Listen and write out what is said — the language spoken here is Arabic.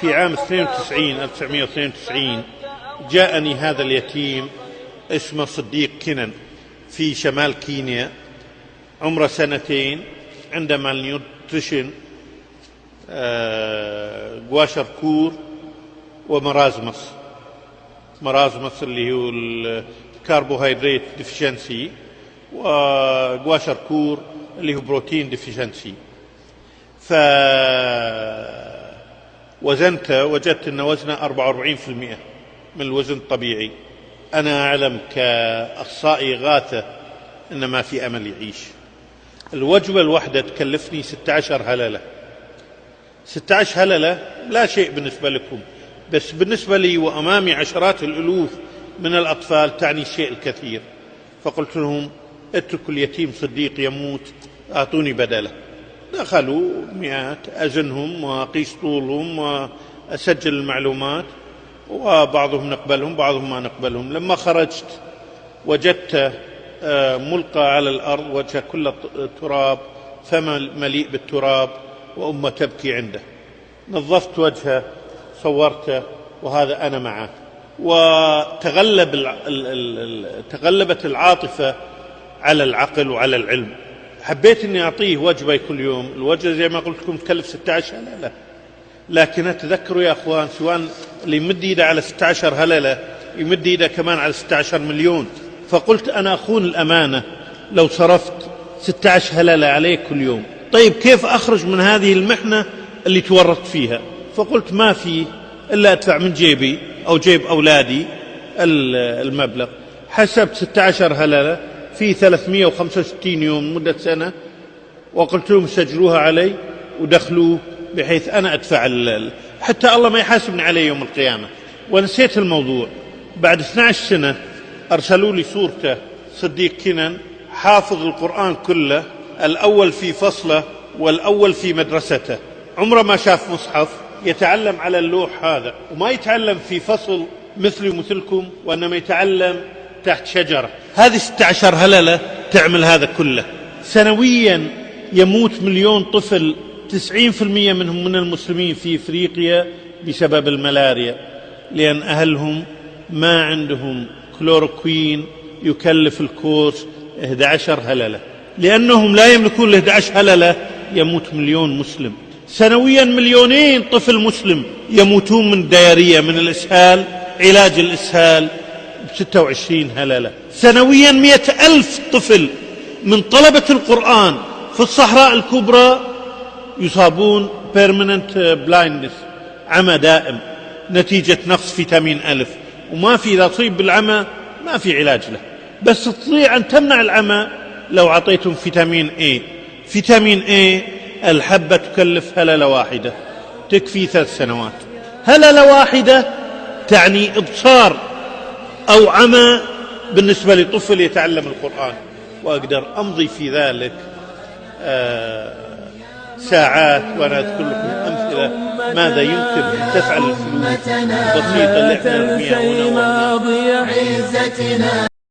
في عام 1992 جاءني هذا اليتيم اسمه صديق كنن في شمال كينيا، عمره 2 سنين، عنده مالنيوتريشن، غواشر كور ومرازمس اللي هو الكربوهيدرات ديفيشنسي، وغواشر كور اللي هو بروتين ديفيشنسي. فوزنته وجدت أن وزنه 44% من الوزن الطبيعي. أنا أعلم كأخصائي غاثة أن ما في أمل يعيش. الوجبة الواحدة تكلفني 16 هللة. 16 هللة لا شيء بالنسبة لكم، بس بالنسبة لي وأمامي عشرات الألوف من الأطفال تعني الشيء الكثير. فقلت لهم اتركوا اليتيم صديق يموت، أعطوني بدله. دخلوا مئات، أزنهم وأقيس طولهم وأسجل المعلومات، وبعضهم نقبلهم بعضهم ما نقبلهم. لما خرجت وجدته ملقى على الأرض، وجهه كله تراب، فمه مليء بالتراب، وأمه تبكي عنده. نظفت وجهه، صورته، وهذا أنا معه. تغلبت العاطفة على العقل وعلى العلم. حبيت أني أعطيه وجبة كل يوم. الوجبة زي ما قلت لكم تكلف 16 هللة، لكن أتذكروا يا أخوان، سواء اللي يمد إيده على 16 هللة يمد إيده كمان على 16 مليون. فقلت أنا أخون الأمانة لو صرفت 16 هللة عليه كل يوم. طيب كيف أخرج من هذه المحنة اللي تورطت فيها؟ فقلت ما في إلا أدفع من جيبي أو جيب أولادي المبلغ. حسبت 16 هللة في 365 يوم مدة سنة، وقلت لهم سجلوها علي ودخلوه بحيث أنا أدفع حتى الله ما يحاسبني عليه يوم القيامة. ونسيت الموضوع. بعد 12 سنة أرسلوا لي صورته، صديق كنن، حافظ القرآن كله، الأول في فصله والأول في مدرسته، عمره ما شاف مصحف، يتعلم على اللوح هذا، وما يتعلم في فصل مثلي ومثلكم، وإنما يتعلم تحت شجرة. هذه 16 هللة تعمل هذا كله. سنويا يموت 1,000,000 طفل، 90% منهم من المسلمين في إفريقيا بسبب الملاريا، لأن أهلهم ما عندهم كلوروكوين يكلف الكورس 11 هللة. لأنهم لا يملكون 11 هللة يموت 1,000,000 مسلم. سنويا 2,000,000 طفل مسلم يموتون من الديارية، من الإسهال، علاج الإسهال ب26 هللة. سنويا 100,000 طفل من طلبة القرآن في الصحراء الكبرى يصابون permanent blindness، عمى دائم نتيجة نقص فيتامين ألف. وما في، إذا تصيب بالعمى ما في علاج له، بس تستطيع أن تمنع العمى لو أعطيتهم فيتامين A. فيتامين A الحبة تكلف هللة واحدة، تكفي 3 سنوات. هللة واحدة تعني إبصار أو عمى بالنسبة لطفل يتعلم القرآن. وأقدر أمضي في ذلك ساعات وأنا أذكر لكم أمثلة ماذا يمكن أن تفعل الفلوس البسيطة اللي احنا نرميها هنا.